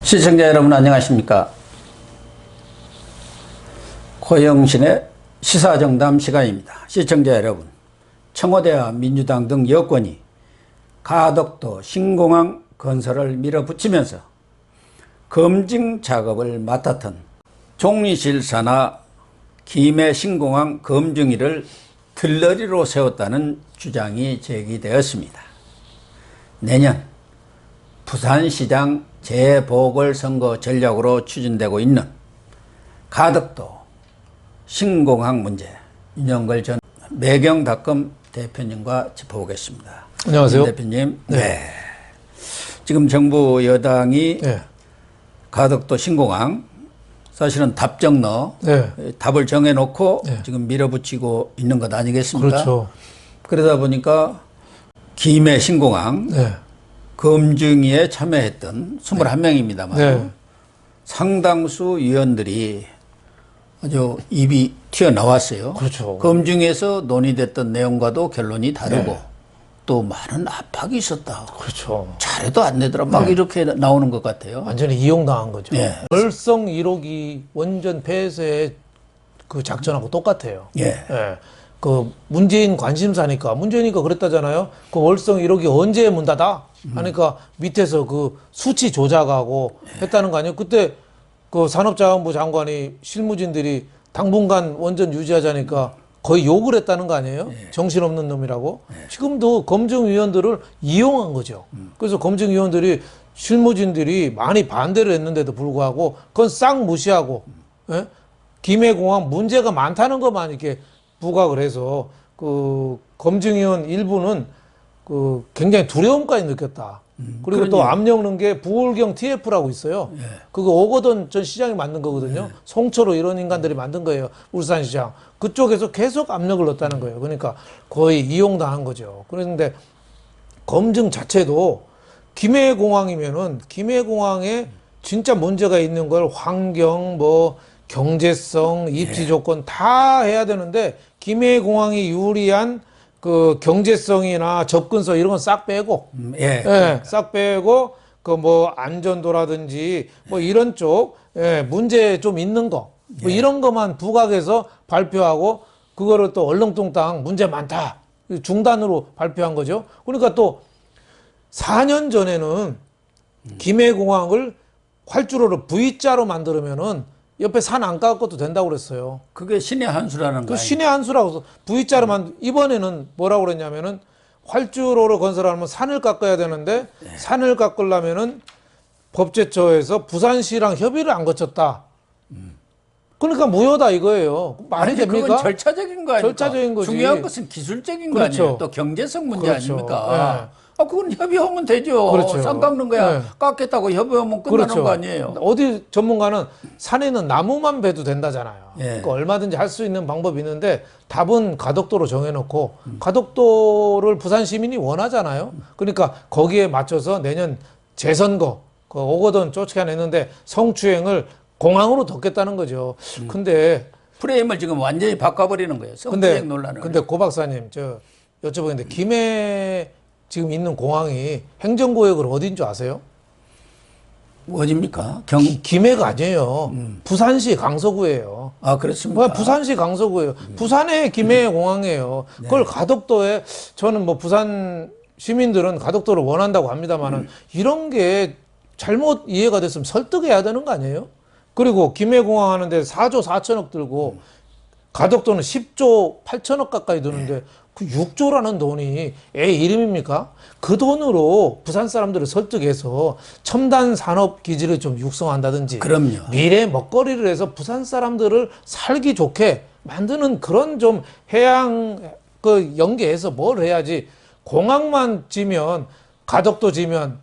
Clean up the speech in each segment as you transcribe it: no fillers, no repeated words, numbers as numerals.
시청자 여러분 안녕하십니까? 고영신의 시사정담 시간입니다. 시청자 여러분, 청와대와 민주당 등 여권이 가덕도 신공항 건설을 밀어붙이면서 검증 작업을 맡았던 종리실 산하 김해 신공항 검증위를 들러리로 세웠다는 주장이 제기되었습니다. 내년 부산시장 재보궐선거 전략으로 추진되고 있는 가덕도 신공항 문제, 윤영걸 전 매경닷컴 대표님과 짚어보겠습니다. 안녕하세요. 대표님. 네. 지금 정부 여당이 가덕도 신공항 사실은 답정너 답을 정해놓고 지금 밀어붙이고 있는 것 아니겠습니까? 그렇죠. 그러다 보니까 김해 신공항 검증위에 참여했던 21명입니다만 상당수 위원들이 아주 입이 튀어나왔어요. 그렇죠. 검증에서 논의됐던 내용과도 결론이 다르고 또 많은 압박이 있었다. 그렇죠. 잘해도 안 되더라. 막 이렇게 나오는 것 같아요. 완전히 이용당한 거죠. 월성 1호기 원전 폐쇄 그 작전하고 똑같아요. 그 문재인 관심사니까 문재인이가 그랬다잖아요. 그 월성 1호기 언제 문 닫아? 하니까 밑에서 그 수치 조작하고 했다는 거 아니에요? 그때 그 산업자원부 장관이 실무진들이 당분간 원전 유지하자니까 거의 욕을 했다는 거 아니에요? 정신없는 놈이라고. 지금도 검증위원들을 이용한 거죠. 그래서 검증위원들이 실무진들이 많이 반대를 했는데도 불구하고 그건 싹 무시하고 김해공항 문제가 많다는 것만 이렇게 부각을 해서 그 검증위원 일부는 그 굉장히 두려움까지 느꼈다. 그리고 또 압력 넣은 게 부울경 TF라고 있어요. 그거 오거돈 전 시장이 만든 거거든요. 송철호 이런 인간들이 만든 거예요. 울산시장. 그쪽에서 계속 압력을 넣었다는 거예요. 그러니까 거의 이용당한 거죠. 그런데 검증 자체도 김해공항이면은 김해공항에 진짜 문제가 있는 걸 환경, 뭐 경제성, 입지 조건 다 해야 되는데 김해공항이 유리한 그 경제성이나 접근성 이런 건 싹 빼고, 싹 빼고 그 뭐 안전도라든지 뭐 이런 쪽 문제 좀 있는 거, 뭐 이런 것만 부각해서 발표하고 그거를 또 얼렁뚱땅 문제 많다 중단으로 발표한 거죠. 그러니까 또 4년 전에는 김해공항을 활주로를 V자로 만들면은 옆에 산 안 깎아도 된다고 그랬어요. 그게 신의 한 수라는 그 거예요. 신의 한 수라고 V자로만 이번에는 뭐라고 그랬냐면은 활주로를 건설하면 산을 깎아야 되는데 산을 깎으려면은 법제처에서 부산시랑 협의를 안 거쳤다. 그러니까 무효다 이거예요. 말이 됩니까? 그건 절차적인 거 아닙니까? 절차적인 거지. 중요한 것은 기술적인 거 아니에요. 또 경제성 문제 아닙니까? 그건 협의하면 되죠. 산 깎는 거야. 깎겠다고 협의하면 끝나는 거 아니에요. 어디 전문가는 산에는 나무만 베도 된다잖아요. 그러니까 얼마든지 할 수 있는 방법이 있는데 답은 가덕도로 정해놓고 가덕도를 부산 시민이 원하잖아요. 그러니까 거기에 맞춰서 내년 재선거 그 오거돈 쫓아냈는데 성추행을 공항으로 덮겠다는 거죠. 근데 프레임을 지금 완전히 바꿔버리는 거예요. 성추행 논란을. 근데 고 박사님 저 여쭤보겠는데 김해 지금 있는 공항이 행정구역을 어딘 줄 아세요? 어디입니까? 김해가 아니에요. 부산시 강서구예요. 아, 그렇습니까? 부산시 강서구예요. 부산의 김해 공항이에요. 그걸 가덕도에 저는 뭐 부산 시민들은 가덕도를 원한다고 합니다만은 이런 게 잘못 이해가 됐으면 설득해야 되는 거 아니에요? 그리고 김해 공항 하는데 4조 4천억 들고 가덕도는 10조 8천억 가까이 드는데 그 6조라는 돈이 애 이름입니까? 그 돈으로 부산 사람들을 설득해서 첨단 산업 기지를 좀 육성한다든지 그럼요. 미래 먹거리를 해서 부산 사람들을 살기 좋게 만드는 그런 좀 해양 그 연계해서 뭘 해야지 공항만 지면 가덕도 지면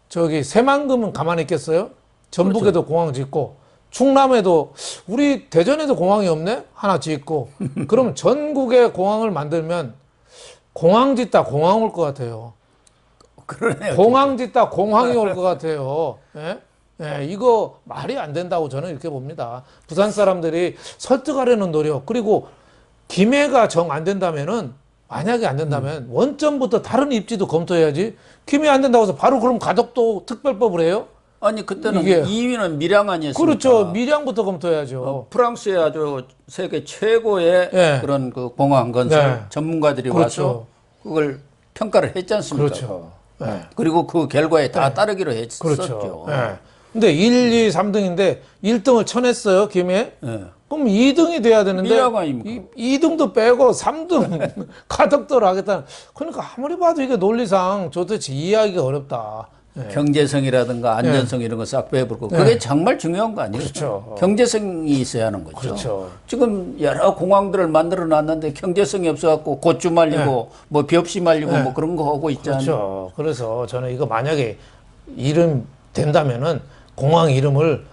저기 새만금은 가만히 있겠어요? 전북에도 공항 짓고 충남에도 우리 대전에도 공항이 없네? 하나 짓고 그럼 전국에 공항을 만들면 공항 짓다 공항 올 것 같아요. 그러네요. 공항 짓다 공항이 올 것 같아요. 이거 말이 안 된다고 저는 이렇게 봅니다. 부산 사람들이 설득하려는 노력 그리고 김해가 정 안 된다면은 만약에 안 된다면 원점부터 다른 입지도 검토해야지. 김해 안 된다고 해서 바로 그럼 가덕도 특별법을 해요? 아니 그때는 2위는 밀양 아니었습니까? 그렇죠. 밀양부터 검토해야죠. 프랑스의 아주 세계 최고의 네. 그런 그 공항 건설 네. 전문가들이 그렇죠. 와서 그걸 평가를 했지 않습니까? 그렇죠. 네. 그리고 그 결과에 다 따르기로 했었죠. 그렇죠. 네. 근데 1, 2, 3등인데 1등을 쳐냈어요, 김해. 네. 그럼 2등이 돼야 되는데 밀양 아닙니까? 2등도 빼고 3등 가덕도를 하겠다는. 그러니까 아무리 봐도 이게 논리상 도대체 이해하기가 어렵다. 네. 경제성이라든가 안전성 이런 거 싹 빼버리고 그게 정말 중요한 거 아니에요? 그렇죠. 경제성이 있어야 하는 거죠. 그렇죠. 지금 여러 공항들을 만들어 놨는데 경제성이 없어갖고 고추 말리고 뭐 벽시 말리고 뭐 그런 거 하고 있잖아요. 그렇죠. 그래서 저는 이거 만약에 이름 된다면은 공항 이름을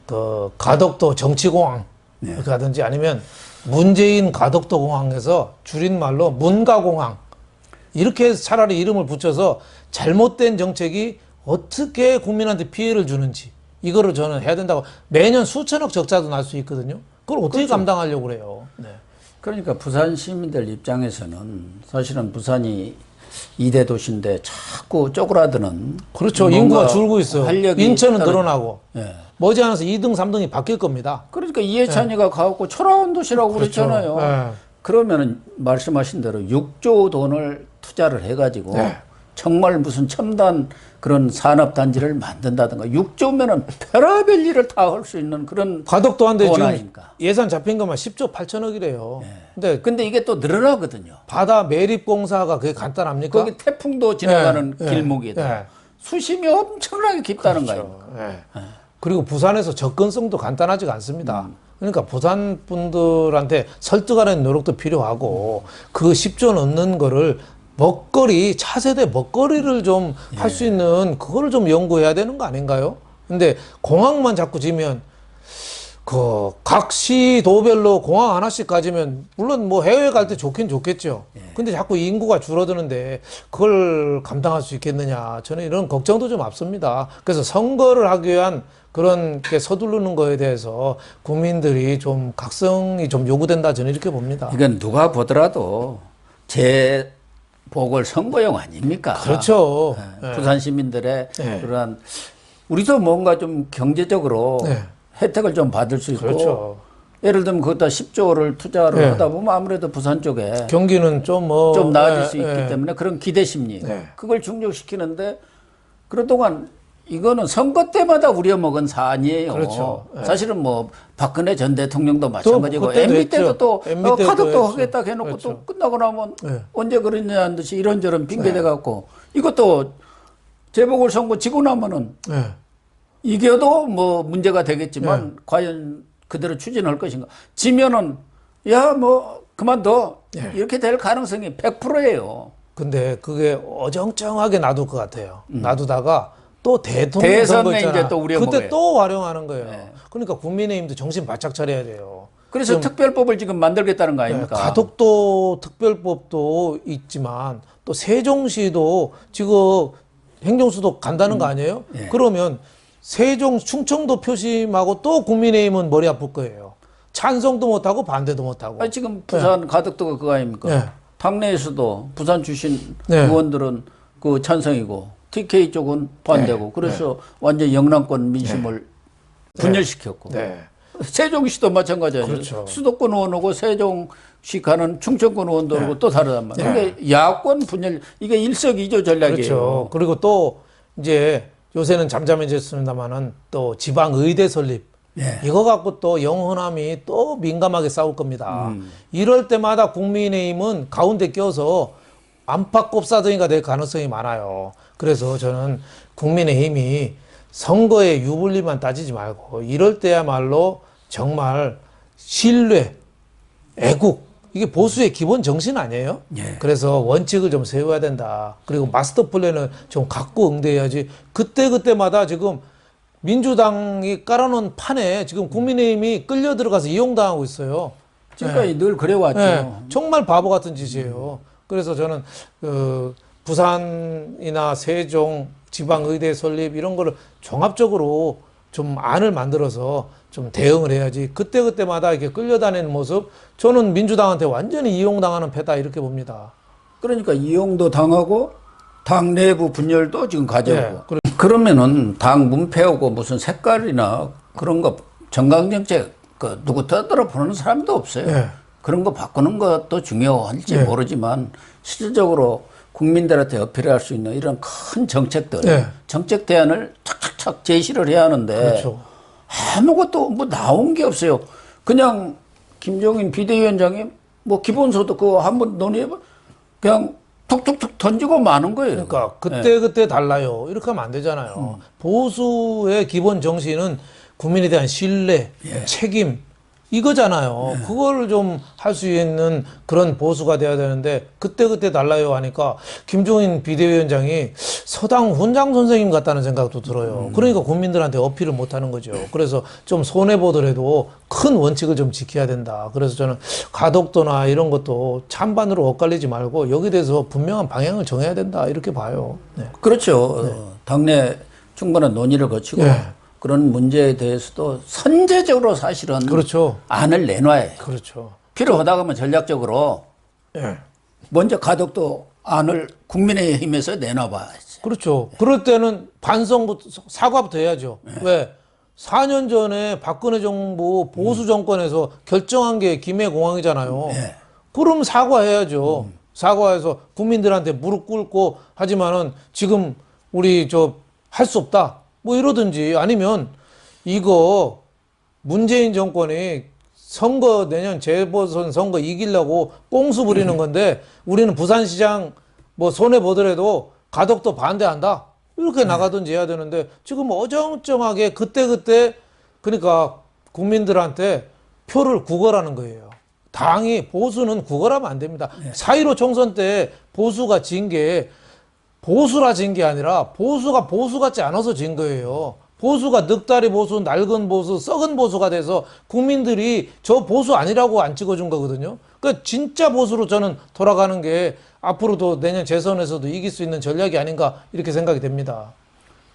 그 가덕도 정치공항 가든지 아니면 문재인 가덕도 공항에서 줄임말로 문가공항 이렇게 해서 차라리 이름을 붙여서 잘못된 정책이 어떻게 국민한테 피해를 주는지 이거를 저는 해야 된다고. 매년 수천억 적자도 날 수 있거든요. 그걸 어떻게 그렇죠. 감당하려고 그래요. 네. 그러니까 부산 시민들 입장에서는 사실은 부산이 2대 도시인데 자꾸 쪼그라드는. 그렇죠. 인구가 줄고 있어요. 인천은 늘어나고. 예. 머지않아서 2등, 3등이 바뀔 겁니다. 그러니까 이해찬이가 가갖고 초라한 도시라고 그렇죠. 그랬잖아요. 네. 그러면은 말씀하신 대로 6조 돈을 투자를 해가지고 정말 무슨 첨단 그런 산업단지를 만든다든가 6조면은 별의별 일을 다 할 수 있는 그런 가덕도 한데 돈 지금 아닙니까? 예산 잡힌 것만 10조 8천억이래요. 근데 이게 또 늘어나거든요. 바다 매립공사가 그게 간단합니까? 거기 태풍도 지나가는 네, 길목에도 네. 수심이 엄청나게 깊다는 그렇죠. 거 아닙니까? 네. 그리고 부산에서 접근성도 간단하지가 않습니다. 그러니까 부산 분들한테 설득하는 노력도 필요하고 그 10조 넘는 거를 먹거리, 차세대 먹거리를 좀 할 수 있는 그거를 좀 연구해야 되는 거 아닌가요? 근데 공항만 자꾸 지면 그 각 시도별로 공항 하나씩 가지면 물론 뭐 해외 갈 때 좋긴 좋겠죠. 근데 자꾸 인구가 줄어드는데 그걸 감당할 수 있겠느냐. 저는 이런 걱정도 좀 앞섭니다. 그래서 선거를 하기 위한 그런 게 서두르는 거에 대해서 국민들이 좀 각성이 좀 요구된다. 저는 이렇게 봅니다. 이건 누가 보더라도 보궐선거용 아닙니까? 그렇죠. 네. 부산 시민들의 그러한 우리도 뭔가 좀 경제적으로 혜택을 좀 받을 수 있고 그렇죠. 예를 들면 거기다 10조를 투자를 하다 보면 아무래도 부산 쪽에 경기는 좀 나아질 수 있기 때문에 그런 기대 심리 그걸 중족시키는데 그동안 이거는 선거 때마다 우려먹은 사안이에요. 그렇죠. 사실은 뭐 박근혜 전 대통령도 마찬가지고 MB 때도 또 가덕도 하겠다 해놓고 그렇죠. 또 끝나고 나면 언제 그랬냐는 듯이 이런저런 핑계대 갖고 이것도 재보궐선거 지고 나면은 이겨도 뭐 문제가 되겠지만 과연 그대로 추진할 것인가. 지면은 야 뭐 그만둬 이렇게 될 가능성이 100%예요. 근데 그게 어정쩡하게 놔둘 것 같아요. 놔두다가 또 대통령 선거 대선에 있잖아. 이제 또 우려먹어요. 그때 또 활용하는 거예요. 그러니까 국민의힘도 정신 바짝 차려야 돼요. 그래서 특별법을 지금 만들겠다는 거 아닙니까? 가덕도 특별법도 있지만 또 세종시도 지금 행정수도 간다는 거 아니에요? 그러면 세종 충청도 표심하고 또 국민의힘은 머리 아플 거예요. 찬성도 못하고 반대도 못하고. 아니, 지금 부산 가덕도가 그거 아닙니까? 당내에서도 부산 출신 의원들은 그 찬성이고 TK 쪽은 반대고 그래서 완전 영남권 민심을 분열시켰고 세종시도 마찬가지예요. 그렇죠. 수도권 의원하고 세종시 가는 충청권 의원들하고 또 다르단 말이에요. 이게 야권 분열 이게 일석이조 전략이에요. 그렇죠. 그리고 또 이제 요새는 잠잠해졌습니다만은 또 지방 의대 설립 이거 갖고 또 영호남이 또 민감하게 싸울 겁니다. 이럴 때마다 국민의힘은 가운데 껴서 안팎곱사등이가 될 가능성이 많아요. 그래서 저는 국민의힘이 선거의 유불리만 따지지 말고 이럴 때야말로 정말 신뢰, 애국 이게 보수의 기본 정신 아니에요? 그래서 원칙을 좀 세워야 된다. 그리고 마스터 플랜을 좀 갖고 응대해야지. 그때마다 지금 민주당이 깔아놓은 판에 지금 국민의힘이 끌려 들어가서 이용당하고 있어요. 지금까지 늘 그래왔죠. 정말 바보 같은 짓이에요. 그래서 저는 부산이나 세종 지방의대 설립 이런 거를 종합적으로 좀 안을 만들어서 좀 대응을 해야지. 그때마다 이렇게 끌려다니는 모습 저는 민주당한테 완전히 이용당하는 패다 이렇게 봅니다. 그러니까 이용도 당하고 당 내부 분열도 지금 가져오고 그러면은 당 문패하고 무슨 색깔이나 그런 거 정강정책 그 누구 떠들어 보는 사람도 없어요. 네. 그런 거 바꾸는 것도 중요할지 모르지만 실질적으로 국민들한테 어필할 수 있는 이런 큰 정책들, 정책 대안을 착착착 제시를 해야 하는데 그렇죠. 아무것도 뭐 나온 게 없어요. 그냥 김종인 비대위원장이 뭐 기본소득 그거 한번 논의해봐 그냥 툭툭툭 던지고 마는 거예요. 그러니까 그때 달라요. 이렇게 하면 안 되잖아요. 보수의 기본 정신은 국민에 대한 신뢰, 책임 이거잖아요. 그걸 좀 할 수 있는 그런 보수가 돼야 되는데 그때 달라요 하니까 김종인 비대위원장이 서당 훈장 선생님 같다는 생각도 들어요. 그러니까 국민들한테 어필을 못 하는 거죠. 그래서 좀 손해보더라도 큰 원칙을 좀 지켜야 된다. 그래서 저는 가덕도나 이런 것도 찬반으로 엇갈리지 말고 여기에 대해서 분명한 방향을 정해야 된다. 이렇게 봐요. 네. 그렇죠. 당내 충분한 논의를 거치고 그런 문제에 대해서도 선제적으로 사실은 그렇죠. 안을 내놔야 해요. 그렇죠. 필요하다고 하면 전략적으로 예. 먼저 가덕도 안을 국민의힘에서 내놔봐야지. 그렇죠. 그럴 때는 반성부터 사과부터 해야죠. 왜? 4년 전에 박근혜 정부 보수 정권에서 결정한 게 김해공항이잖아요. 그럼 사과해야죠. 사과해서 국민들한테 무릎 꿇고 하지만은 지금 우리 할 수 없다. 뭐 이러든지 아니면 이거 문재인 정권이 선거 내년 재보선 선거 이기려고 꽁수 부리는 건데 우리는 부산시장 뭐 손해 보더라도 가덕도 반대한다 이렇게 나가든지 해야 되는데 지금 어정쩡하게 그때 그러니까 국민들한테 표를 구걸하는 거예요. 당이 보수는 구걸하면 안 됩니다. 4.15 총선 때 보수가 진 게 보수라 진 게 아니라 보수가 보수 같지 않아서 진 거예요. 보수가 늑다리 보수, 낡은 보수, 썩은 보수가 돼서 국민들이 저 보수 아니라고 안 찍어준 거거든요. 그러니까 진짜 보수로 저는 돌아가는 게 앞으로도 내년 재선에서도 이길 수 있는 전략이 아닌가 이렇게 생각이 됩니다.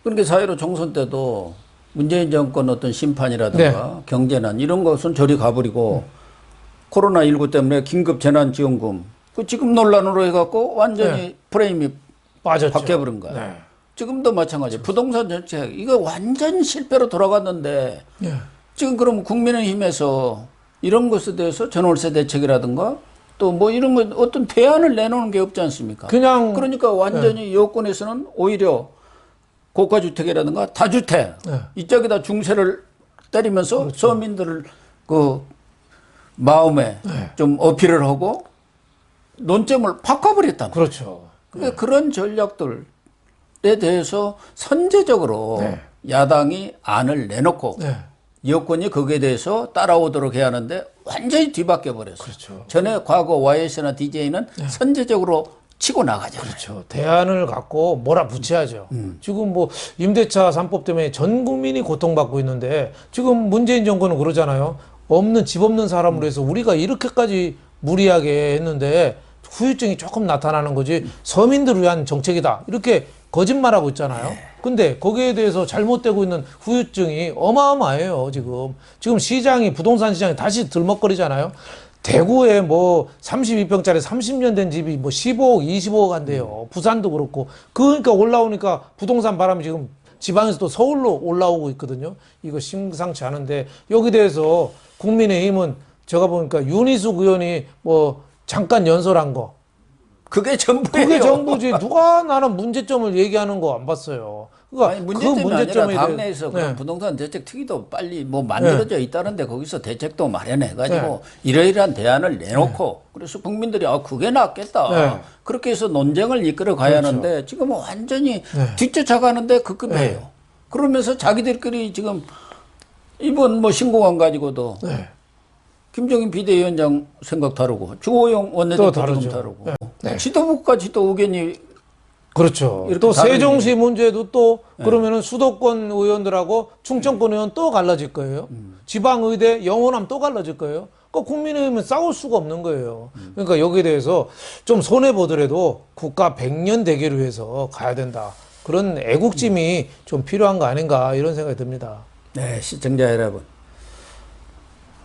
그러니까 4.15 총선 때도 문재인 정권 어떤 심판이라든가 경제난 이런 것은 저리 가버리고 코로나19 때문에 긴급 재난지원금 그 지금 논란으로 해갖고 완전히 프레임이 빠졌죠. 바뀌어버린 거야. 지금도 마찬가지. 부동산 정책 이거 완전 실패로 돌아갔는데 지금 그럼 국민의힘에서 이런 것에 대해서 전월세 대책이라든가 또 뭐 이런 거 어떤 대안을 내놓는 게 없지 않습니까? 그러니까 완전히 여권에서는 오히려 고가주택이라든가 다주택 이쪽에다 중세를 때리면서 서민들을 그 마음에 좀 어필을 하고 논점을 바꿔버렸다. 그렇죠. 그러니까 그런 전략들에 대해서 선제적으로 야당이 안을 내놓고 여권이 거기에 대해서 따라오도록 해야 하는데 완전히 뒤바뀌어 버렸어요. 그렇죠. 전에 과거 YS나 DJ는 선제적으로 치고 나가잖아요. 그렇죠. 대안을 갖고 몰아붙여야죠. 지금 뭐 임대차 3법 때문에 전 국민이 고통받고 있는데 지금 문재인 정권은 그러잖아요. 집 없는 사람으로 해서 우리가 이렇게까지 무리하게 했는데 후유증이 조금 나타나는 거지 서민들을 위한 정책이다. 이렇게 거짓말하고 있잖아요. 근데 거기에 대해서 잘못되고 있는 후유증이 어마어마해요, 지금. 지금 부동산 시장이 다시 들먹거리잖아요. 대구에 뭐 32평짜리 30년 된 집이 뭐 15억, 25억 한대요. 부산도 그렇고. 그러니까 올라오니까 부동산 바람이 지금 지방에서 또 서울로 올라오고 있거든요. 이거 심상치 않은데 여기 대해서 국민의힘은 제가 보니까 윤희숙 의원이 뭐 잠깐 연설한 거. 그게 전부예요. 그게 전부지. 누가 나는 문제점을 얘기하는 거 안 봤어요. 그러니까 아니, 문제점이 아니라 당내에서 그런 부동산 대책 특위도 빨리 뭐 만들어져 있다는데 거기서 대책도 마련해가지고 이러이러한 대안을 내놓고 그래서 국민들이 그게 낫겠다. 그렇게 해서 논쟁을 이끌어 가야 하는데 지금은 완전히 뒤쫓아가는데 그 급이에요. 그러면서 자기들끼리 지금 이번 뭐 신공항 가지고도 김종인 비대위원장 생각 다르고 주호영 원내대표 생각 다르고 지도부까지도 의견이 그렇죠. 또 세종시 문제도 또 그러면은 수도권 의원들하고 충청권 의원 또 갈라질 거예요. 지방의대 영호남 또 갈라질 거예요. 그러니까 국민의힘은 싸울 수가 없는 거예요. 그러니까 여기에 대해서 좀 손해보더라도 국가 100년 대계를 위해서 가야 된다. 그런 애국심이 좀 필요한 거 아닌가 이런 생각이 듭니다. 네, 시청자 여러분.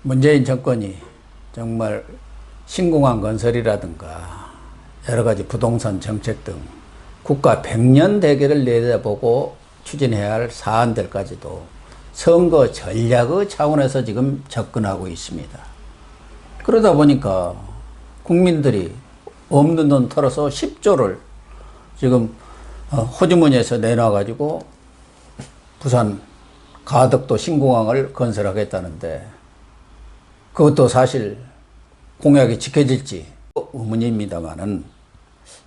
문재인 정권이 정말 신공항 건설이라든가 여러 가지 부동산 정책 등 국가 100년 대계를 내다보고 추진해야 할 사안들까지도 선거 전략의 차원에서 지금 접근하고 있습니다. 그러다 보니까 국민들이 없는 돈 털어서 10조를 지금 호주머니에서 내놔가지고 부산 가덕도 신공항을 건설하겠다는데 그것도 사실 공약이 지켜질지 의문입니다만은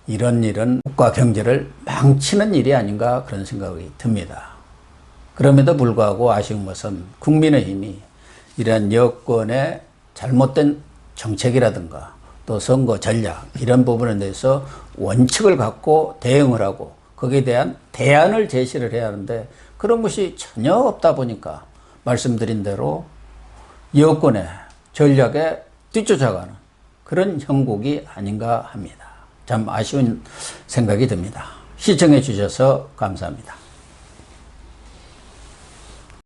이런 일은 국가 경제를 망치는 일이 아닌가 그런 생각이 듭니다. 그럼에도 불구하고 아쉬운 것은 국민의힘이 이러한 여권의 잘못된 정책이라든가 또 선거 전략 이런 부분에 대해서 원칙을 갖고 대응을 하고 거기에 대한 대안을 제시를 해야 하는데 그런 것이 전혀 없다 보니까 말씀드린 대로 여권의 전략에 뒤쫓아가는 그런 형국이 아닌가 합니다. 참 아쉬운 생각이 듭니다. 시청해 주셔서 감사합니다.